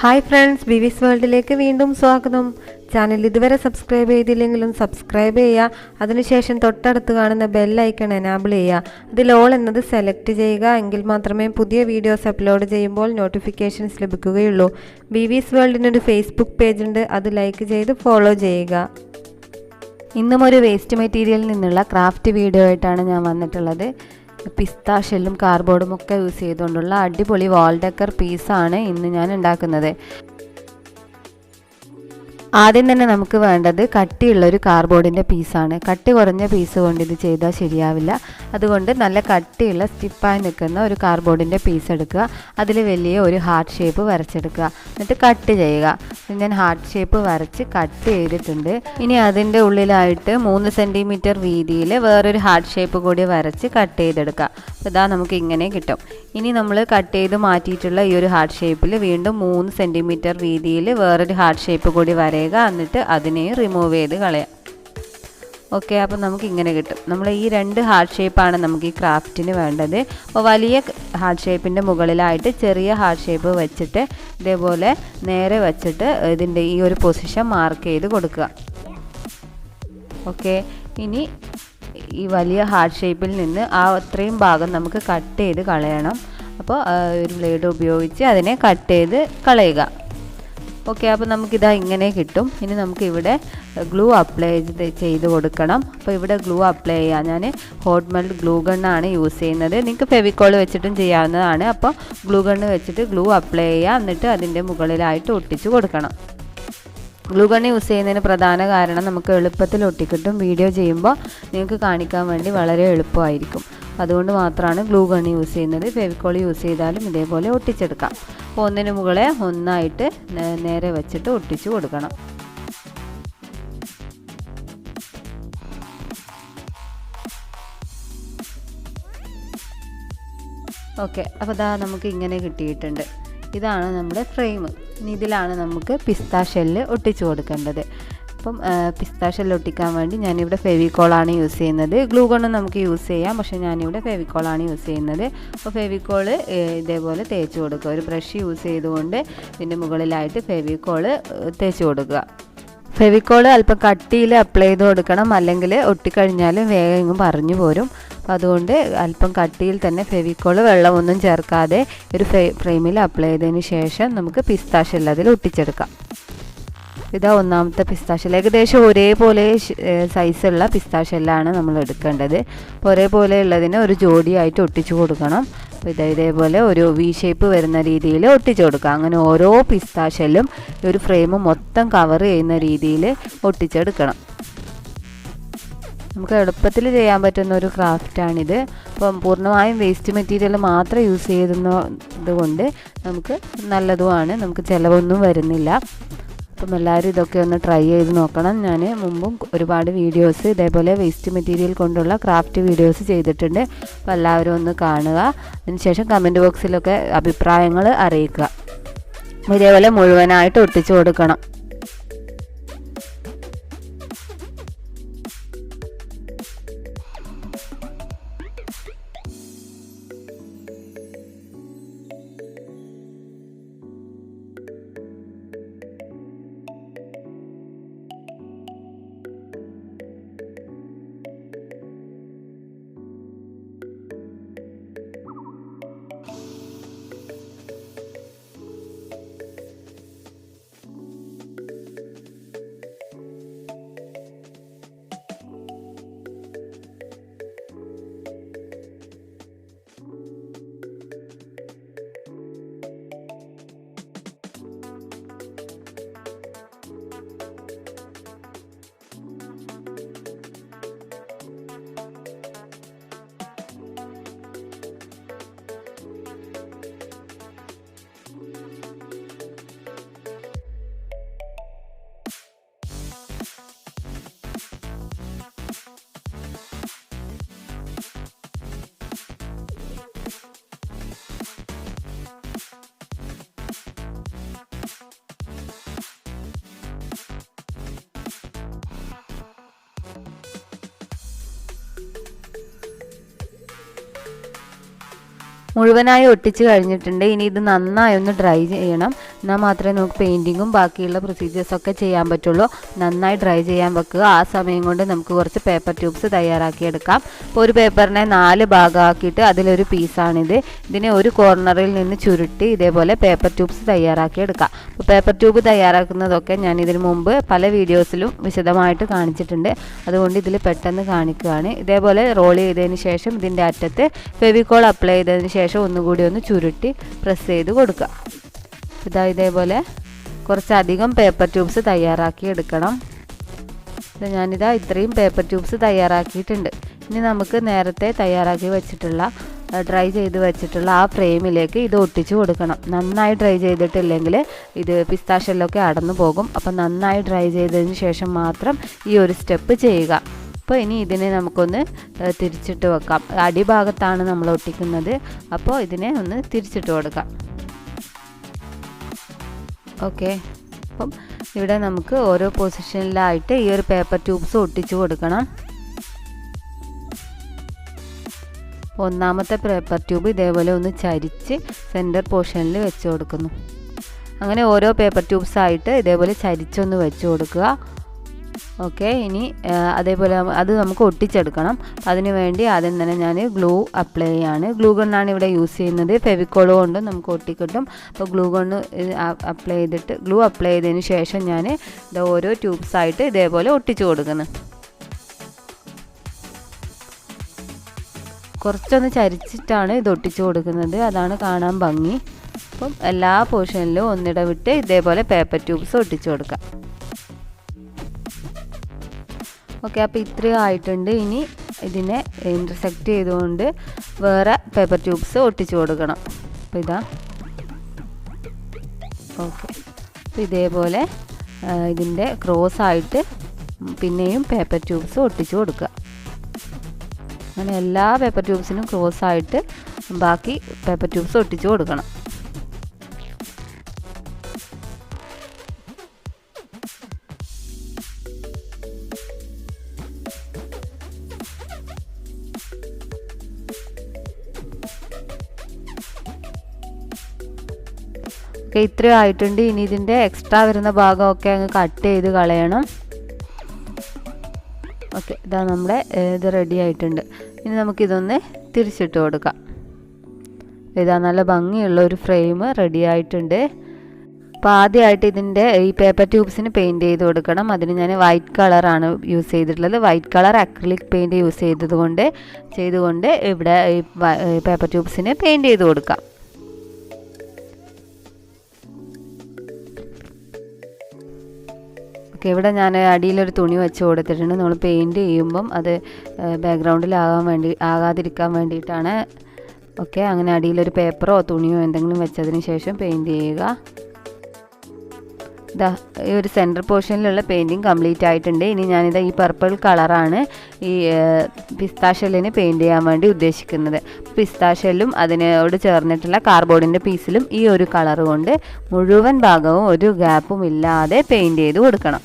Hi friends, ബിവിസ് വേൾഡിലേക്ക് വീണ്ടും സ്വാഗതം. ചാനൽ ഇതുവരെ സബ്സ്ക്രൈബ് ചെയ്തില്ലെങ്കിലും സബ്സ്ക്രൈബ് ചെയ്യുക. അതിനുശേഷം തൊട്ടടുത്ത് കാണുന്ന ബെൽ ഐക്കൺ എനാബിൾ ചെയ്യുക. അതിൽ ഓൾ എന്നത് സെലക്ട് ചെയ്യുക. എങ്കിൽ മാത്രമേ പുതിയ വീഡിയോസ് അപ്ലോഡ് ചെയ്യുമ്പോൾ നോട്ടിഫിക്കേഷൻസ് ലഭിക്കുകയുള്ളൂ. ബിവിസ് വേൾഡിനൊരു ഫേസ്ബുക്ക് പേജ് ഉണ്ട്, അത് ലൈക്ക് ചെയ്ത് ഫോളോ ചെയ്യുക. ഇന്നും ഒരു വേസ്റ്റ് മെറ്റീരിയലിൽ നിന്നുള്ള ക്രാഫ്റ്റ് വീഡിയോ ആയിട്ടാണ് ഞാൻ വന്നിട്ടുള്ളത്. പിസ്ത ഷെല്ലും കാർഡ്ബോർഡും ഒക്കെ യൂസ് ചെയ്തുകൊണ്ടുള്ള അടിപൊളി വാൾ ഡെക്കർ പീസാണ് ഇന്ന് ഞാൻ ഉണ്ടാക്കുന്നത്. ആദ്യം തന്നെ നമുക്ക് വേണ്ടത് കട്ടിയുള്ളൊരു കാർഡ്ബോർഡിൻ്റെ പീസാണ്. കട്ടി കുറഞ്ഞ പീസ് കൊണ്ട് ഇത് ചെയ്താൽ ശരിയാവില്ല. അതുകൊണ്ട് നല്ല കട്ടിയുള്ള സ്റ്റിപ്പായി നിൽക്കുന്ന ഒരു കാർഡ്ബോർഡിൻ്റെ പീസ് എടുക്കുക. അതിൽ വലിയ ഒരു ഹാർട്ട് ഷേപ്പ് വരച്ചെടുക്കുക. എന്നിട്ട് കട്ട് ചെയ്യുക. ഞാൻ ഹാർട്ട് ഷേപ്പ് വരച്ച് കട്ട് ചെയ്തിട്ടുണ്ട്. ഇനി അതിൻ്റെ ഉള്ളിലായിട്ട് 3 സെൻറ്റിമീറ്റർ വീതിയിൽ വേറൊരു ഹാർട്ട് ഷേപ്പ് കൂടി വരച്ച് കട്ട് ചെയ്തെടുക്കുക. അപ്പോൾ ഇതാ നമുക്ക് ഇങ്ങനെ കിട്ടും. ഇനി നമ്മൾ കട്ട് ചെയ്ത് മാറ്റിയിട്ടുള്ള ഈ ഒരു ഹാർട്ട് ഷേപ്പിൽ വീണ്ടും 3 സെൻറ്റിമീറ്റർ വീതിയിൽ വേറൊരു ഹാർട്ട് ഷേപ്പ് കൂടി വരയുക. എന്നിട്ട് അതിനെ റിമൂവ് ചെയ്ത് കളയാം. ഓക്കെ, അപ്പോൾ നമുക്ക് ഇങ്ങനെ കിട്ടും. നമ്മൾ ഈ 2 ഹാർട്ട് ഷേപ്പാണ് നമുക്ക് ഈ ക്രാഫ്റ്റിന് വേണ്ടത്. അപ്പോൾ വലിയ ഹാർട്ട് ഷേപ്പിൻ്റെ മുകളിലായിട്ട് ചെറിയ ഹാർട്ട് ഷേപ്പ് വെച്ചിട്ട് ഇതേപോലെ നേരെ വെച്ചിട്ട് ഇതിൻ്റെ ഈ ഒരു പൊസിഷൻ മാർക്ക് ചെയ്ത് കൊടുക്കുക. ഓക്കെ, ഇനി ഈ വലിയ ഹാർട്ട് ഷേപ്പിൽ നിന്ന് അത്രയും ഭാഗം നമുക്ക് കട്ട് ചെയ്ത് കളയണം. അപ്പോൾ ഒരു ബ്ലേഡ് ഉപയോഗിച്ച് അതിനെ കട്ട് ചെയ്ത് കളയുക. ഓക്കെ, അപ്പോൾ നമുക്കിതാ ഇങ്ങനെ കിട്ടും. ഇനി നമുക്കിവിടെ ഗ്ലൂ അപ്ലൈ ചെയ്ത് കൊടുക്കണം. അപ്പോൾ ഇവിടെ ഗ്ലൂ അപ്ലൈ ചെയ്യാം. ഞാൻ ഹോട്ട് മെൽറ്റ് ഗ്ലൂ ഗണ്ണാണ് യൂസ് ചെയ്യുന്നത്. നിങ്ങൾക്ക് ഫെവിക്കോൾ വെച്ചിട്ടും ചെയ്യാവുന്നതാണ്. അപ്പോൾ ഗ്ലൂ ഗണ്ണ് വെച്ചിട്ട് ഗ്ലൂ അപ്ലൈ ചെയ്യുക. എന്നിട്ട് അതിൻ്റെ മുകളിലായിട്ട് ഒട്ടിച്ച് കൊടുക്കണം. ഗ്ലൂ ഗണ്ണ് യൂസ് ചെയ്യുന്നതിന് പ്രധാന കാരണം നമുക്ക് എളുപ്പത്തിൽ ഒട്ടിക്കിട്ടും. വീഡിയോ ചെയ്യുമ്പോൾ നിങ്ങൾക്ക് കാണിക്കാൻ വേണ്ടി വളരെ എളുപ്പമായിരിക്കും. അതുകൊണ്ട് മാത്രമാണ് ഗ്ലൂ ഗണ്ണ് യൂസ് ചെയ്യുന്നത്. ഫെവിക്കോൾ യൂസ് ചെയ്താലും ഇതേപോലെ ഒട്ടിച്ചെടുക്കാം. അപ്പോൾ ഒന്നിന് മുകളെ ഒന്നായിട്ട് നേരെ വെച്ചിട്ട് ഒട്ടിച്ചു കൊടുക്കണം. ഓക്കെ, അപ്പോൾ ഇതാ നമുക്ക് ഇങ്ങനെ കിട്ടിയിട്ടുണ്ട്. ഇതാണ് നമ്മുടെ ഫ്രെയിം. ഇനി ഇതിലാണ് നമുക്ക് പിസ്ത ഷെല്ല് ഒട്ടിച്ചു കൊടുക്കേണ്ടത്. അപ്പം പിസ്ത ഷെല്ല് ഒട്ടിക്കാൻ വേണ്ടി ഞാനിവിടെ ഫെവിക്കോളാണ് യൂസ് ചെയ്യുന്നത്. ഗ്ലൂ ഗണ്ണും നമുക്ക് യൂസ് ചെയ്യാം, പക്ഷേ ഞാനിവിടെ ഫെവിക്കോളാണ് യൂസ് ചെയ്യുന്നത്. അപ്പോൾ ഫെവിക്കോള് ഇതേപോലെ തേച്ച് കൊടുക്കുക. ഒരു ബ്രഷ് യൂസ് ചെയ്തുകൊണ്ട് ഇതിൻ്റെ മുകളിലായിട്ട് ഫെവിക്കോള് തേച്ച് കൊടുക്കുക. ഫെവിക്കോള് അല്പം കട്ടിയിൽ അപ്ലൈ ചെയ്ത് കൊടുക്കണം, അല്ലെങ്കിൽ ഒട്ടിക്കഴിഞ്ഞാൽ വേഗം പറഞ്ഞു പോരും. അപ്പോൾ അതുകൊണ്ട് അല്പം കട്ടിയിൽ തന്നെ ഫെവിക്കോള് വെള്ളമൊന്നും ചേർക്കാതെ ഒരു ഫ്രെയിമിൽ അപ്ലൈ ചെയ്തതിന് ശേഷം നമുക്ക് പിസ്ത ഷെല്ല് അതിൽ ഒട്ടിച്ചെടുക്കാം. ഇതാ ഒന്നാമത്തെ പിസ്ത ഷെല്ല്. ഏകദേശം ഒരേപോലെ സൈസുള്ള പിസ്ത ഷെല്ലാണ് നമ്മൾ എടുക്കേണ്ടത്. അപ്പോൾ ഒരേപോലെ ഉള്ളതിന് ഒരു ജോഡിയായിട്ട് ഒട്ടിച്ചു കൊടുക്കണം. അപ്പോൾ ഇതേപോലെ ഒരു വി ഷേപ്പ് വരുന്ന രീതിയിൽ ഒട്ടിച്ചു കൊടുക്കുക. അങ്ങനെ ഓരോ പിസ്ത ഷെല്ലും ഒരു ഫ്രെയിം മൊത്തം കവർ ചെയ്യുന്ന രീതിയിൽ ഒട്ടിച്ചെടുക്കണം. നമുക്ക് എളുപ്പത്തിൽ ചെയ്യാൻ പറ്റുന്ന ഒരു ക്രാഫ്റ്റാണിത്. അപ്പം പൂർണ്ണമായും വേസ്റ്റ് മെറ്റീരിയൽ മാത്രം യൂസ് ചെയ്യുന്നത് കൊണ്ട് നമുക്ക് നല്ലതുമാണ്. നമുക്ക് ചിലവൊന്നും വരുന്നില്ല. അപ്പം എല്ലാവരും ഇതൊക്കെ ഒന്ന് ട്രൈ ചെയ്ത് നോക്കണം. ഞാൻ മുമ്പും ഒരുപാട് വീഡിയോസ് ഇതേപോലെ വേസ്റ്റ് മെറ്റീരിയൽ കൊണ്ടുള്ള ക്രാഫ്റ്റ് വീഡിയോസ് ചെയ്തിട്ടുണ്ട്. അപ്പോൾ എല്ലാവരും ഒന്ന് കാണുക. അതിനുശേഷം കമൻറ്റ് ബോക്സിലൊക്കെ അഭിപ്രായങ്ങൾ അറിയിക്കുക. ഇതേപോലെ മുഴുവനായിട്ട് ഒട്ടിച്ചു കൊടുക്കണം. മുഴുവനായി ഒട്ടിച്ച് കഴിഞ്ഞിട്ടുണ്ട്. ഇനി ഇത് നന്നായി ഒന്ന് ഡ്രൈ ചെയ്യണം. എന്നാൽ മാത്രമേ നമുക്ക് പെയിൻറ്റിങ്ങും ബാക്കിയുള്ള പ്രൊസീജിയേഴ്സൊക്കെ ചെയ്യാൻ പറ്റുള്ളൂ. നന്നായി ഡ്രൈ ചെയ്യാൻ വെക്കുക. ആ സമയം കൊണ്ട് നമുക്ക് കുറച്ച് പേപ്പർ ട്യൂബ്സ് തയ്യാറാക്കിയെടുക്കാം. അപ്പോൾ ഒരു പേപ്പറിനെ 4 ഭാഗമാക്കിയിട്ട് അതിലൊരു പീസാണിത്. ഇതിനെ ഒരു കോർണറിൽ നിന്ന് ചുരുട്ടി ഇതേപോലെ പേപ്പർ ട്യൂബ്സ് തയ്യാറാക്കിയെടുക്കാം. അപ്പോൾ പേപ്പർ ട്യൂബ് തയ്യാറാക്കുന്നതൊക്കെ ഞാൻ ഇതിനു മുമ്പ് പല വീഡിയോസിലും വിശദമായിട്ട് കാണിച്ചിട്ടുണ്ട്. അതുകൊണ്ട് ഇതിൽ പെട്ടെന്ന് കാണിക്കുകയാണ്. ഇതേപോലെ റോൾ ചെയ്തതിന് ശേഷം ഇതിൻ്റെ അറ്റത്ത് ഫെവിക്കോൾ അപ്ലൈ ചെയ്തതിന് ശേഷം ഒന്നുകൂടി ഒന്ന് ചുരുട്ടി പ്രസ് ചെയ്ത് കൊടുക്കുക. ഇതേപോലെ കുറച്ചധികം പേപ്പർ ട്യൂബ്സ് തയ്യാറാക്കി എടുക്കണം. ഞാനിതാ ഇത്രയും പേപ്പർ ട്യൂബ്സ് തയ്യാറാക്കിയിട്ടുണ്ട്. ഇനി നമുക്ക് നേരത്തെ തയ്യാറാക്കി വെച്ചിട്ടുള്ള ഡ്രൈ ചെയ്ത് വെച്ചിട്ടുള്ള ആ ഫ്രെയിമിലേക്ക് ഇത് ഒട്ടിച്ചു കൊടുക്കണം. നന്നായി ഡ്രൈ ചെയ്തിട്ടില്ലെങ്കിൽ ഇത് പിസ്താഷ്യലൊക്കെ അടന്നു പോകും. അപ്പോൾ നന്നായി ഡ്രൈ ചെയ്തതിന് ശേഷം മാത്രം ഈ ഒരു സ്റ്റെപ്പ് ചെയ്യുക. അപ്പോൾ ഇനി ഇതിനെ നമുക്കൊന്ന് തിരിച്ചിട്ട് വെക്കാം. അടിഭാഗത്താണ് നമ്മൾ ഒട്ടിക്കുന്നത്. അപ്പോൾ ഇതിനെ ഒന്ന് തിരിച്ചിട്ട് കൊടുക്കാം. ഓക്കെ, അപ്പം ഇവിടെ നമുക്ക് ഓരോ പൊസിഷനിലായിട്ട് ഈ ഒരു പേപ്പർ ട്യൂബ്സ് ഒട്ടിച്ചു കൊടുക്കണം. ഒന്നാമത്തെ പേപ്പർ ട്യൂബ് ഇതേപോലെ ഒന്ന് ചരിച്ച് സെൻറ്റർ പോർഷനിൽ വെച്ച് കൊടുക്കുന്നു. അങ്ങനെ ഓരോ പേപ്പർ ട്യൂബ്സായിട്ട് ഇതേപോലെ ചരിച്ചൊന്ന് വെച്ച് കൊടുക്കുക. ഓക്കെ, ഇനി അതേപോലെ അത് നമുക്ക് ഒട്ടിച്ചെടുക്കണം. അതിന് വേണ്ടി ആദ്യം തന്നെ ഞാൻ ഗ്ലൂ അപ്ലൈ ചെയ്യാണ്. ഗ്ലൂ ഗണ്ണാണ് ഇവിടെ യൂസ് ചെയ്യുന്നത്. ഫെവിക്കോൾ കൊണ്ട് നമുക്ക് ഒട്ടിക്കിട്ടും. അപ്പോൾ ഗ്ലൂ ഗണ്ണ് ഗ്ലൂ അപ്ലൈ ചെയ്തതിന് ശേഷം ഞാൻ ഇത് ഓരോ ട്യൂബ്സായിട്ട് ഇതേപോലെ ഒട്ടിച്ചു കൊടുക്കുന്നു. കുറച്ചൊന്ന് ചരിച്ചിട്ടാണ് ഇത് ഒട്ടിച്ചു കൊടുക്കുന്നത്. അതാണ് കാണാൻ ഭംഗി. അപ്പം എല്ലാ പോർഷനിലും ഒന്നിടവിട്ട് ഇതേപോലെ പേപ്പർ ട്യൂബ്സ് ഒട്ടിച്ചു കൊടുക്കാം. ഓക്കെ, അപ്പോൾ ഇത്രയും ആയിട്ടുണ്ട്. ഇനി ഇതിനെ ഇൻ്റർസെക്റ്റ് ചെയ്തുകൊണ്ട് വേറെ പേപ്പർ ട്യൂബ്സ് ഒട്ടിച്ചു കൊടുക്കണം. അപ്പോൾ ഇതാ. ഓക്കെ, അപ്പോൾ ഇതേപോലെ ഇതിൻ്റെ ക്രോസ് ആയിട്ട് പിന്നെയും പേപ്പർ ട്യൂബ്സ് ഒട്ടിച്ചു കൊടുക്കുക. അങ്ങനെ എല്ലാ പേപ്പർ ട്യൂബ്സിനും ക്രോസ് ആയിട്ട് ബാക്കി പേപ്പർ ട്യൂബ്സ് ഒട്ടിച്ചു കൊടുക്കണം. ഓക്കെ, ഇത്രയും ആയിട്ടുണ്ട്. ഇനി ഇതിൻ്റെ എക്സ്ട്രാ വരുന്ന ഭാഗമൊക്കെ അങ്ങ് കട്ട് ചെയ്ത് കളയണം. ഓക്കെ, ഇതാ നമ്മുടെ ഇത് റെഡി ആയിട്ടുണ്ട്. ഇനി നമുക്കിതൊന്ന് തിരിച്ചിട്ട് കൊടുക്കാം. ഇതാ നല്ല ഭംഗിയുള്ള ഒരു ഫ്രെയിം റെഡി ആയിട്ടുണ്ട്. അപ്പോൾ ആദ്യമായിട്ട് ഇതിൻ്റെ ഈ പേപ്പർ ട്യൂബ്സിന് പെയിൻറ്റ് ചെയ്ത് കൊടുക്കണം. അതിന് ഞാൻ വൈറ്റ് കളറാണ് യൂസ് ചെയ്തിട്ടുള്ളത്. White colour acrylic paint use ചെയ്തുകൊണ്ട് ഇവിടെ ഈ പേപ്പർ ട്യൂബ്സിന് പെയിൻറ്റ് ചെയ്ത് കൊടുക്കാം. ഓക്കെ, ഇവിടെ ഞാൻ അടിയിലൊരു തുണി വെച്ച് കൊടുത്തിട്ടുണ്ട്. നമ്മൾ പെയിൻറ്റ് ചെയ്യുമ്പം അത് ആകാതിരിക്കാൻ വേണ്ടിയിട്ടാണ്. ഓക്കെ, അങ്ങനെ അടിയിലൊരു പേപ്പറോ തുണിയോ എന്തെങ്കിലും വെച്ചതിന് ശേഷം പെയിൻറ്റ് ചെയ്യുക. ഇതാ ഈ ഒരു സെൻറ്റർ പോർഷനിലുള്ള പെയിൻറ്റിങ് കംപ്ലീറ്റ് ആയിട്ടുണ്ട്. ഇനി ഞാനിതാ ഈ പർപ്പിൾ കളറാണ് ഈ പിസ്താഷ്യലിന് പെയിൻറ്റ് ചെയ്യാൻ വേണ്ടി ഉദ്ദേശിക്കുന്നത്. പിസ്താഷ്യലും അതിനോട് ചേർന്നിട്ടുള്ള കാർഡ്ബോർഡിൻ്റെ പീസിലും ഈ ഒരു കളർ കൊണ്ട് മുഴുവൻ ഭാഗവും ഒരു ഗ്യാപ്പും ഇല്ലാതെ പെയിൻറ്റ് ചെയ്ത് കൊടുക്കണം.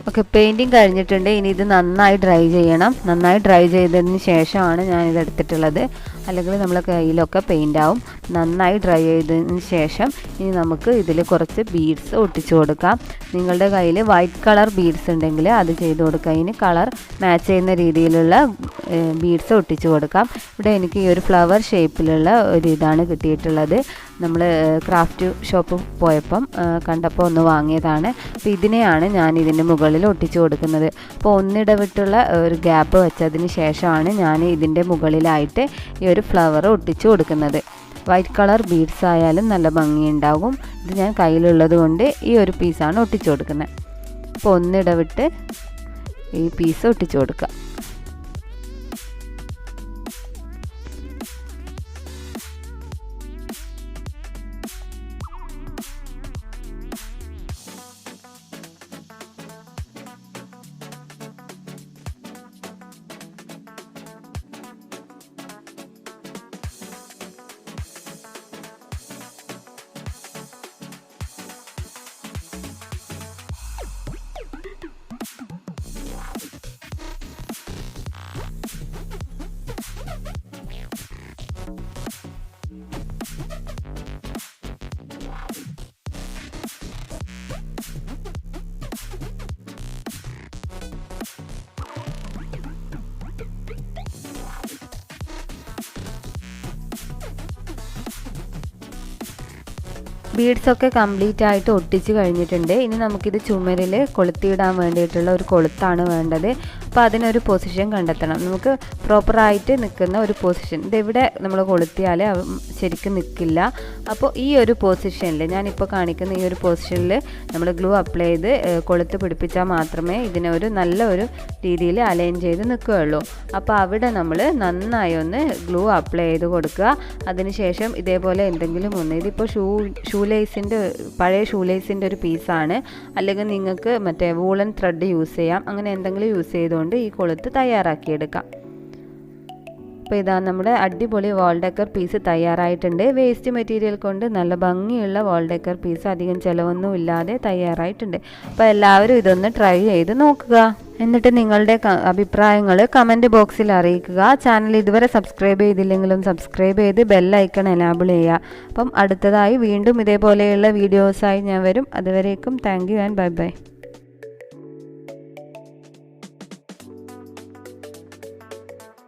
ഓക്കെ, പെയിൻറ്റിങ് കഴിഞ്ഞിട്ടുണ്ട്. ഇനി ഇത് നന്നായി ഡ്രൈ ചെയ്യണം. നന്നായി ഡ്രൈ ചെയ്തതിന് ശേഷമാണ് ഞാനിത് എടുത്തിട്ടുള്ളത്. അല്ലെങ്കിൽ നമ്മളെ കയ്യിലൊക്കെ പെയിൻ്റ് ആവും. നന്നായി ഡ്രൈ ചെയ്തതിന് ശേഷം ഇനി നമുക്ക് ഇതിൽ കുറച്ച് ബീഡ്സ് ഒട്ടിച്ചു കൊടുക്കാം. നിങ്ങളുടെ കയ്യിൽ വൈറ്റ് കളർ ബീഡ്സ് ഉണ്ടെങ്കിൽ അത് ചെയ്ത് കൊടുക്കാം. ഇനി കളർ മാച്ച് ചെയ്യുന്ന രീതിയിലുള്ള ബീഡ്സ് ഒട്ടിച്ചു കൊടുക്കാം. ഇവിടെ എനിക്ക് ഈ ഒരു ഫ്ലവർ ഷേപ്പിലുള്ള ഒരു ഇതാണ് കിട്ടിയിട്ടുള്ളത്. നമ്മൾ ക്രാഫ്റ്റ് ഷോപ്പ് പോയപ്പം കണ്ടപ്പോൾ ഒന്ന് വാങ്ങിയതാണ്. അപ്പോൾ ഇതിനെയാണ് ഞാൻ ഇതിൻ്റെ മുകളിൽ ഒട്ടിച്ചു കൊടുക്കുന്നത്. അപ്പോൾ ഒന്നിടവിട്ടുള്ള ഒരു ഗ്യാപ്പ് വെച്ചതിന് ശേഷമാണ് ഞാൻ ഇതിൻ്റെ മുകളിലായിട്ട് ഈ ഒരു ഫ്ലവർ ഒട്ടിച്ച് കൊടുക്കുന്നത്. വൈറ്റ് കളർ ബീഡ്സ് ആയാലും നല്ല ഭംഗിയുണ്ടാകും. ഇത് ഞാൻ കയ്യിലുള്ളത് കൊണ്ട് ഈ ഒരു പീസാണ് ഒട്ടിച്ച് കൊടുക്കുന്നത്. അപ്പോൾ ഒന്നിടവിട്ട് ഈ പീസ് ഒട്ടിച്ച് കൊടുക്കുക. ബീഡ്സൊക്കെ കംപ്ലീറ്റ് ആയിട്ട് ഒട്ടിച്ച് കഴിഞ്ഞിട്ടുണ്ട്. ഇനി നമുക്കിത് ചുമരിൽ കൊളുത്തിയിടാൻ വേണ്ടിയിട്ടുള്ള ഒരു കൊളുത്താണ് വേണ്ടത്. അപ്പോൾ അതിനൊരു പൊസിഷൻ കണ്ടെത്തണം. നമുക്ക് പ്രോപ്പറായിട്ട് നിൽക്കുന്ന ഒരു പൊസിഷൻ. ഇതെവിടെ നമ്മൾ കൊളുത്തിയാൽ ശരിക്കും നിൽക്കില്ല. അപ്പോൾ ഈ ഒരു പൊസിഷനിൽ, ഞാനിപ്പോൾ കാണിക്കുന്ന ഈ ഒരു പൊസിഷനിൽ നമ്മൾ ഗ്ലൂ അപ്ലൈ ചെയ്ത് കൊളുത്ത് പിടിപ്പിച്ചാൽ മാത്രമേ ഇതിനൊരു നല്ല ഒരു രീതിയിൽ അലൈൻ ചെയ്ത് നിൽക്കുകയുള്ളൂ. അപ്പോൾ അവിടെ നമ്മൾ നന്നായി ഒന്ന് ഗ്ലൂ അപ്ലൈ ചെയ്ത് കൊടുക്കുക. അതിനുശേഷം ഇതേപോലെ എന്തെങ്കിലും ഒന്ന്, ഇതിപ്പോൾ പഴയ ഷൂലേസിൻ്റെ ഒരു പീസാണ്, അല്ലെങ്കിൽ നിങ്ങൾക്ക് മറ്റേ വൂളൻ ത്രെഡ് യൂസ് ചെയ്യാം. അങ്ങനെ എന്തെങ്കിലും യൂസ് ചെയ്തുകൊണ്ട് ഈ കൊളുത്ത് തയ്യാറാക്കിയെടുക്കാം. അപ്പോൾ ഇതാ നമ്മുടെ അടിപൊളി വാൾ ഡെക്കർ പീസ് തയ്യാറായിട്ടുണ്ട്. വേസ്റ്റ് മെറ്റീരിയൽ കൊണ്ട് നല്ല ഭംഗിയുള്ള വാൾ ഡെക്കർ പീസ് അധികം ചിലവൊന്നും ഇല്ലാതെ തയ്യാറായിട്ടുണ്ട്. അപ്പോൾ എല്ലാവരും ഇതൊന്ന് ട്രൈ ചെയ്ത് നോക്കുക. എന്നിട്ട് നിങ്ങളുടെ അഭിപ്രായങ്ങൾ കമൻറ്റ് ബോക്സിൽ അറിയിക്കുക. ചാനൽ ഇതുവരെ സബ്സ്ക്രൈബ് ചെയ്തില്ലെങ്കിലും സബ്സ്ക്രൈബ് ചെയ്ത് ബെല്ലൈക്കൺ എനാബിൾ ചെയ്യുക. അപ്പം അടുത്തതായി വീണ്ടും ഇതേപോലെയുള്ള വീഡിയോസായി ഞാൻ വരും. അതുവരേക്കും thank you and bye bye.